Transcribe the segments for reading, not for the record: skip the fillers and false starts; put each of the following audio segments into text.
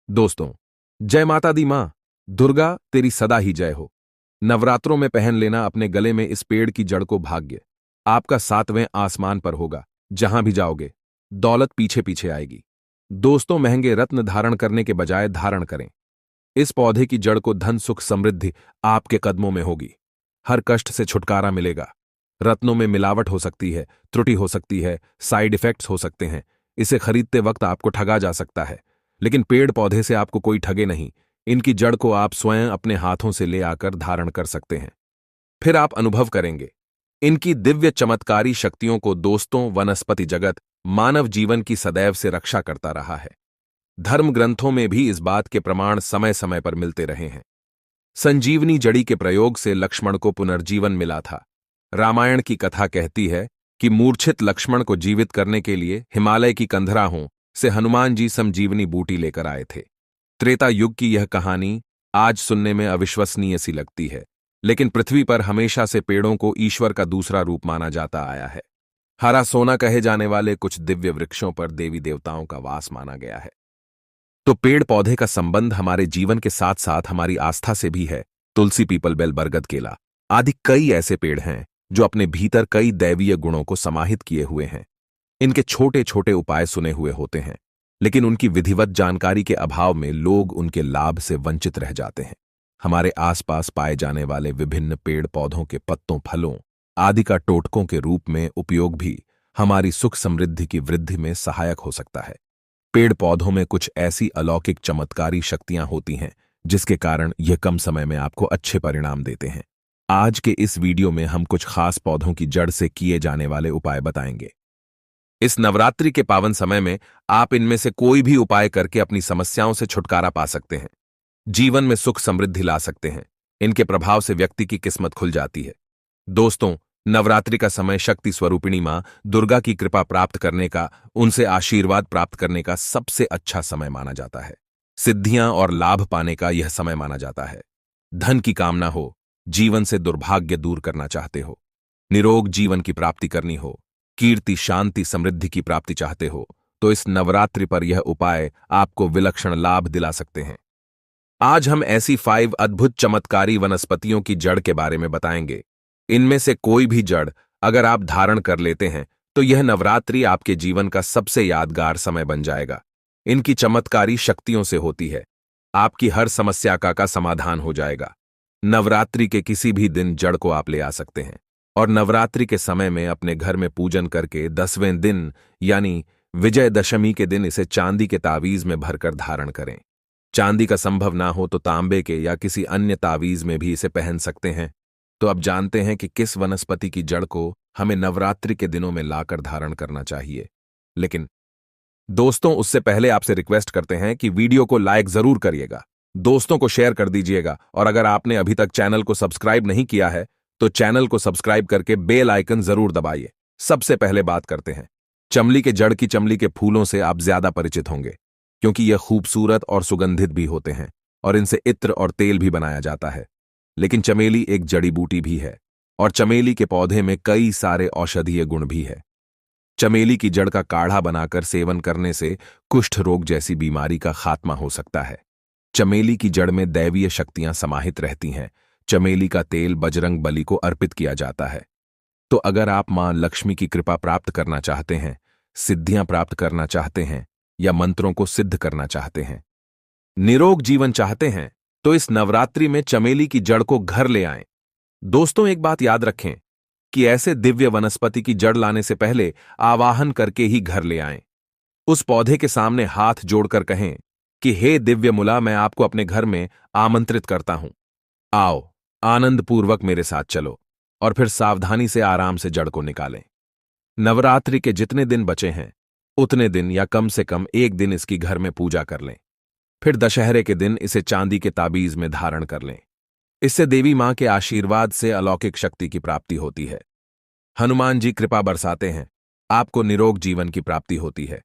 दोस्तों, जय माता दी मां। दुर्गा तेरी सदा ही जय हो। नवरात्रों में पहन लेना अपने गले में इस पेड़ की जड़ को भाग्य। आपका सातवें आसमान पर होगा। जहां भी जाओगे दौलत पीछे पीछे आएगी। दोस्तों, महंगे रत्न धारण करने के बजाय धारण करें इस पौधे की जड़ को। धन सुख समृद्धि आपके कदमों में होगी। हर कष्ट से छुटकारा मिलेगा। रत्नों में मिलावट हो सकती है, त्रुटि हो सकती है, साइड इफेक्ट्स हो सकते हैं। इसे खरीदते वक्त आपको ठगा जा सकता है, लेकिन पेड़ पौधे से आपको कोई ठगे नहीं। इनकी जड़ को आप स्वयं अपने हाथों से ले आकर धारण कर सकते हैं। फिर आप अनुभव करेंगे इनकी दिव्य चमत्कारी शक्तियों को। दोस्तों, वनस्पति जगत मानव जीवन की सदैव से रक्षा करता रहा है। धर्म ग्रंथों में भी इस बात के प्रमाण समय समय पर मिलते रहे हैं। संजीवनी जड़ी के प्रयोग से लक्ष्मण को पुनर्जीवन मिला था। रामायण की कथा कहती है कि मूर्छित लक्ष्मण को जीवित करने के लिए हिमालय की कंधराहों से हनुमान जी संजीवनी बूटी लेकर आए थे। त्रेता युग की यह कहानी आज सुनने में अविश्वसनीय सी लगती है, लेकिन पृथ्वी पर हमेशा से पेड़ों को ईश्वर का दूसरा रूप माना जाता आया है। हरा सोना कहे जाने वाले कुछ दिव्य वृक्षों पर देवी देवताओं का वास माना गया है। तो पेड़ पौधे का संबंध हमारे जीवन के साथ साथ हमारी आस्था से भी है। तुलसी, पीपल, बेल, बरगद, केला आदि कई ऐसे पेड़ हैं जो अपने भीतर कई दैवीय गुणों को समाहित किए हुए हैं। इनके छोटे छोटे उपाय सुने हुए होते हैं, लेकिन उनकी विधिवत जानकारी के अभाव में लोग उनके लाभ से वंचित रह जाते हैं। हमारे आसपास पाए जाने वाले विभिन्न पेड़ पौधों के पत्तों, फलों आदि का टोटकों के रूप में उपयोग भी हमारी सुख समृद्धि की वृद्धि में सहायक हो सकता है। पेड़ पौधों में कुछ ऐसी अलौकिक चमत्कारी शक्तियां होती हैं जिसके कारण यह कम समय में आपको अच्छे परिणाम देते हैं। आज के इस वीडियो में हम कुछ खास पौधों की जड़ से किए जाने वाले उपाय बताएंगे। इस नवरात्रि के पावन समय में आप इनमें से कोई भी उपाय करके अपनी समस्याओं से छुटकारा पा सकते हैं, जीवन में सुख समृद्धि ला सकते हैं। इनके प्रभाव से व्यक्ति की किस्मत खुल जाती है। दोस्तों, नवरात्रि का समय शक्ति स्वरूपिणी मां दुर्गा की कृपा प्राप्त करने का, उनसे आशीर्वाद प्राप्त करने का सबसे अच्छा समय माना जाता है। सिद्धियां और लाभ पाने का यह समय माना जाता है। धन की कामना हो, जीवन से दुर्भाग्य दूर करना चाहते हो, निरोग जीवन की प्राप्ति करनी हो, कीर्ति, शांति, समृद्धि की प्राप्ति चाहते हो, तो इस नवरात्रि पर यह उपाय आपको विलक्षण लाभ दिला सकते हैं। आज हम ऐसी 5 अद्भुत चमत्कारी वनस्पतियों की जड़ के बारे में बताएंगे। इनमें से कोई भी जड़ अगर आप धारण कर लेते हैं तो यह नवरात्रि आपके जीवन का सबसे यादगार समय बन जाएगा। इनकी चमत्कारी शक्तियों से होती है आपकी हर समस्या का समाधान हो जाएगा। नवरात्रि के किसी भी दिन जड़ को आप ले आ सकते हैं और नवरात्रि के समय में अपने घर में पूजन करके 10वें दिन यानी विजयदशमी के दिन इसे चांदी के तावीज में भरकर धारण करें। चांदी का संभव ना हो तो तांबे के या किसी अन्य तावीज में भी इसे पहन सकते हैं। तो अब जानते हैं कि किस वनस्पति की जड़ को हमें नवरात्रि के दिनों में लाकर धारण करना चाहिए। लेकिन दोस्तों, उससे पहले आपसे रिक्वेस्ट करते हैं कि वीडियो को लाइक जरूर करिएगा, दोस्तों को शेयर कर दीजिएगा, और अगर आपने अभी तक चैनल को सब्सक्राइब नहीं किया है तो चैनल को सब्सक्राइब करके बेल आइकन जरूर दबाइए। सबसे पहले बात करते हैं चमली के जड़ की। चमली के फूलों से आप ज्यादा परिचित होंगे क्योंकि यह खूबसूरत और सुगंधित भी होते हैं और इनसे इत्र और तेल भी बनाया जाता है। लेकिन चमेली एक जड़ी बूटी भी है और चमेली के पौधे में कई सारे औषधीय गुण भी है। चमेली की जड़ का काढ़ा बनाकर सेवन करने से कुष्ठ रोग जैसी बीमारी का खात्मा हो सकता है। चमेली की जड़ में दैवीय शक्तियां समाहित रहती हैं। चमेली का तेल बजरंग बली को अर्पित किया जाता है। तो अगर आप मां लक्ष्मी की कृपा प्राप्त करना चाहते हैं, सिद्धियां प्राप्त करना चाहते हैं या मंत्रों को सिद्ध करना चाहते हैं, निरोग जीवन चाहते हैं, तो इस नवरात्रि में चमेली की जड़ को घर ले आएं। दोस्तों, एक बात याद रखें कि ऐसे दिव्य वनस्पति की जड़ लाने से पहले आवाहन करके ही घर ले आएं। उस पौधे के सामने हाथ जोड़कर कहें कि हे दिव्य मूला, मैं आपको अपने घर में आमंत्रित करता हूं। आओ, आनंदपूर्वक मेरे साथ चलो, और फिर सावधानी से आराम से जड़ को निकालें। नवरात्रि के जितने दिन बचे हैं उतने दिन या कम से कम एक दिन इसकी घर में पूजा कर लें। फिर दशहरे के दिन इसे चांदी के ताबीज में धारण कर लें। इससे देवी मां के आशीर्वाद से अलौकिक शक्ति की प्राप्ति होती है। हनुमान जी कृपा बरसाते हैं, आपको निरोग जीवन की प्राप्ति होती है।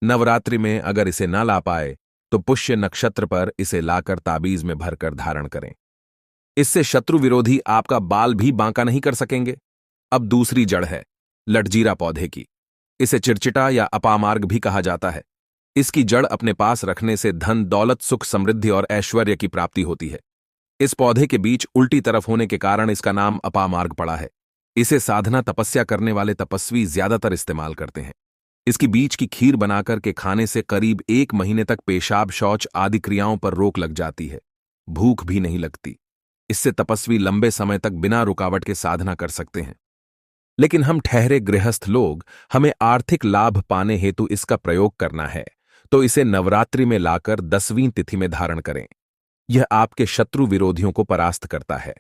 नवरात्रि में अगर इसे ना ला पाए तो पुष्य नक्षत्र पर इसे लाकर ताबीज में भरकर धारण करें। इससे शत्रु विरोधी आपका बाल भी बांका नहीं कर सकेंगे। अब दूसरी जड़ है लटजीरा पौधे की। इसे चिड़चिटा या अपामार्ग भी कहा जाता है। इसकी जड़ अपने पास रखने से धन, दौलत, सुख, समृद्धि और ऐश्वर्य की प्राप्ति होती है। इस पौधे के बीज उल्टी तरफ होने के कारण इसका नाम अपामार्ग पड़ा है। इसे साधना, तपस्या करने वाले तपस्वी ज्यादातर इस्तेमाल करते हैं। इसकी बीज की खीर बनाकर के खाने से करीब 1 महीने तक पेशाब, शौच आदि क्रियाओं पर रोक लग जाती है। भूख भी नहीं लगती। इससे तपस्वी लंबे समय तक बिना रुकावट के साधना कर सकते हैं। लेकिन हम ठहरे गृहस्थ लोग, हमें आर्थिक लाभ पाने हेतु इसका प्रयोग करना है, तो इसे नवरात्रि में लाकर 10वीं तिथि में धारण करें। यह आपके शत्रु विरोधियों को परास्त करता है।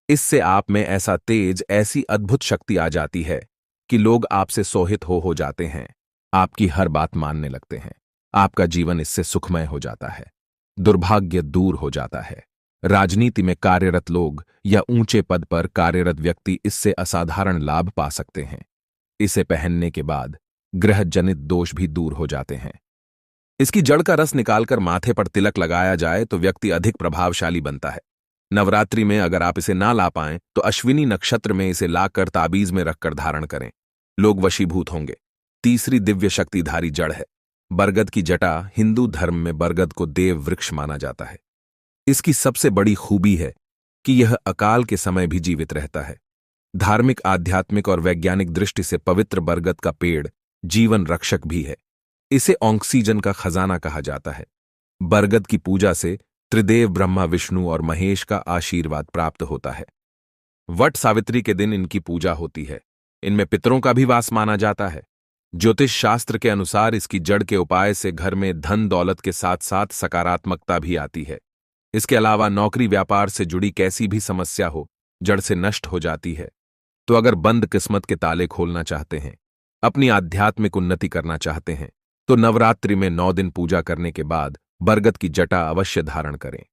इससे आप में ऐसा तेज, ऐसी अद्भुत शक्ति आ जाती है कि लोग आपसे सोहित हो जाते हैं, आपकी हर बात मानने लगते हैं। आपका जीवन इससे सुखमय हो जाता है। दुर्भाग्य दूर हो जाता है। राजनीति में कार्यरत लोग या ऊंचे पद पर कार्यरत व्यक्ति इससे असाधारण लाभ पा सकते हैं। इसे पहनने के बाद ग्रह जनित दोष भी दूर हो जाते हैं। इसकी जड़ का रस निकालकर माथे पर तिलक लगाया जाए तो व्यक्ति अधिक प्रभावशाली बनता है। नवरात्रि में अगर आप इसे ना ला पाएं तो अश्विनी नक्षत्र में इसे लाकर ताबीज में रखकर धारण करें। लोग वशीभूत होंगे। तीसरी दिव्य शक्तिधारी जड़ है बरगद की जटा। हिंदू धर्म में बरगद को देव वृक्ष माना जाता है। इसकी सबसे बड़ी खूबी है कि यह अकाल के समय भी जीवित रहता है। धार्मिक, आध्यात्मिक और वैज्ञानिक दृष्टि से पवित्र बरगद का पेड़ जीवन रक्षक भी है। इसे ऑक्सीजन का खजाना कहा जाता है। बरगद की पूजा से त्रिदेव ब्रह्मा, विष्णु और महेश का आशीर्वाद प्राप्त होता है। वट सावित्री के दिन इनकी पूजा होती है। इनमें पितरों का भी वास माना जाता है। ज्योतिष शास्त्र के अनुसार इसकी जड़ के उपाय से घर में धन, दौलत के साथ साथ सकारात्मकता भी आती है। इसके अलावा नौकरी, व्यापार से जुड़ी कैसी भी समस्या हो, जड़ से नष्ट हो जाती है। तो अगर बंद किस्मत के ताले खोलना चाहते हैं, अपनी आध्यात्मिक उन्नति करना चाहते हैं, तो नवरात्रि में 9 दिन पूजा करने के बाद बरगद की जटा अवश्य धारण करें।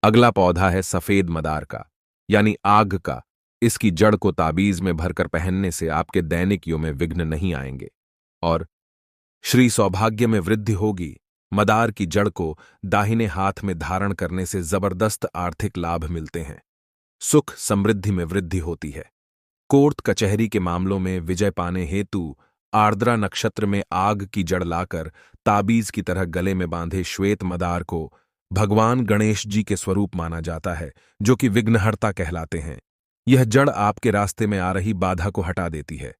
अगला पौधा है सफेद मदार का, यानी आग का। इसकी जड़ को ताबीज में भरकर पहनने से आपके दैनिक युग में विघ्न नहीं आएंगे और श्री सौभाग्य में वृद्धि होगी। मदार की जड़ को दाहिने हाथ में धारण करने से जबरदस्त आर्थिक लाभ मिलते हैं। सुख, समृद्धि में वृद्धि होती है। कोर्ट कचहरी के मामलों में विजय पाने हेतु आर्द्रा नक्षत्र में आग की जड़ लाकर ताबीज की तरह गले में बांधे श्वेत मदार को भगवान गणेश जी के स्वरूप माना जाता है, जो कि विघ्नहर्ता कहलाते हैं। यह जड़ आपके रास्ते में आ रही बाधा को हटा देती है,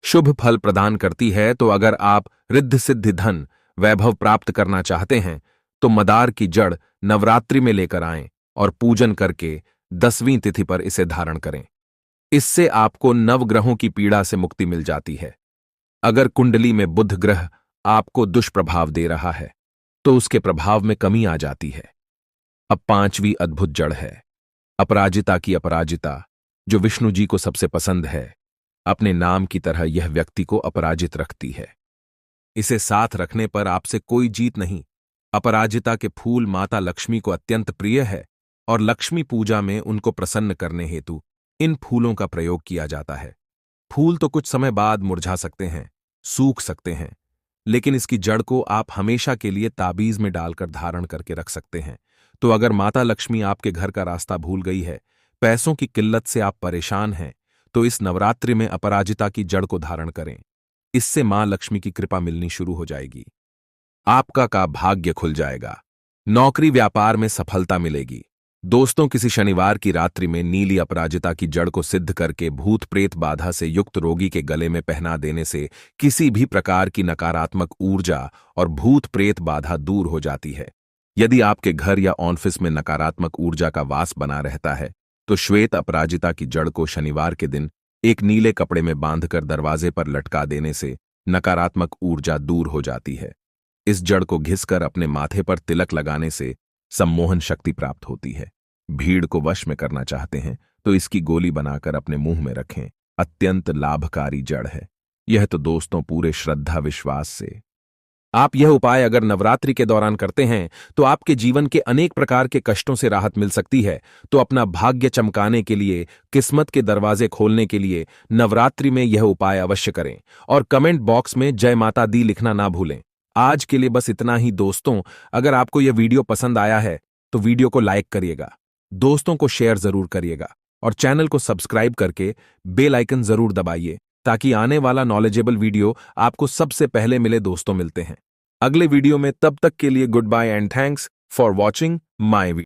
शुभ फल प्रदान करती है। तो अगर आप रिद्धि सिद्धि, धन, वैभव प्राप्त करना चाहते हैं तो मदार की जड़ नवरात्रि में लेकर आएं और पूजन करके 10वीं तिथि पर इसे धारण करें। इससे आपको नवग्रहों की पीड़ा से मुक्ति मिल जाती है। अगर कुंडली में बुध ग्रह आपको दुष्प्रभाव दे रहा है तो उसके प्रभाव में कमी आ जाती है। अब 5वीं अद्भुत जड़ है अपराजिता की अपराजिता, जो विष्णु जी को सबसे पसंद है। अपने नाम की तरह यह व्यक्ति को अपराजित रखती है। इसे साथ रखने पर आपसे कोई जीत नहीं। अपराजिता के फूल माता लक्ष्मी को अत्यंत प्रिय है और लक्ष्मी पूजा में उनको प्रसन्न करने हेतु इन फूलों का प्रयोग किया जाता है। फूल तो कुछ समय बाद मुरझा सकते हैं, सूख सकते हैं, लेकिन इसकी जड़ को आप हमेशा के लिए ताबीज में डालकर धारण करके रख सकते हैं। तो अगर माता लक्ष्मी आपके घर का रास्ता भूल गई है, पैसों की किल्लत से आप परेशान हैं, तो इस नवरात्रि में अपराजिता की जड़ को धारण करें। इससे मां लक्ष्मी की कृपा मिलनी शुरू हो जाएगी। आपका का भाग्य खुल जाएगा। नौकरी, व्यापार में सफलता मिलेगी। दोस्तों, किसी शनिवार की रात्रि में नीली अपराजिता की जड़ को सिद्ध करके भूत प्रेत बाधा से युक्त रोगी के गले में पहना देने से किसी भी प्रकार की नकारात्मक ऊर्जा और भूत प्रेत बाधा दूर हो जाती है। यदि आपके घर या ऑफिस में नकारात्मक ऊर्जा का वास बना रहता है तो श्वेत अपराजिता की जड़ को शनिवार के दिन एक नीले कपड़े में बांधकर दरवाजे पर लटका देने से नकारात्मक ऊर्जा दूर हो जाती है। इस जड़ को घिसकर अपने माथे पर तिलक लगाने से सम्मोहन शक्ति प्राप्त होती है। भीड़ को वश में करना चाहते हैं तो इसकी गोली बनाकर अपने मुंह में रखें। अत्यंत लाभकारी जड़ है यह तो दोस्तों, पूरे श्रद्धा विश्वास से आप यह उपाय अगर नवरात्रि के दौरान करते हैं तो आपके जीवन के अनेक प्रकार के कष्टों से राहत मिल सकती है। तो अपना भाग्य चमकाने के लिए, किस्मत के दरवाजे खोलने के लिए नवरात्रि में यह उपाय अवश्य करें और कमेंट बॉक्स में जय माता दी लिखना ना भूलें। आज के लिए बस इतना ही दोस्तों। अगर आपको यह वीडियो पसंद आया है तो वीडियो को लाइक करिएगा, दोस्तों को शेयर जरूर करिएगा और चैनल को सब्सक्राइब करके बेल आइकन जरूर दबाइए ताकि आने वाला नॉलेजेबल वीडियो आपको सबसे पहले मिले। दोस्तों, मिलते हैं अगले वीडियो में, तब तक के लिए good bye and thanks for watching my video.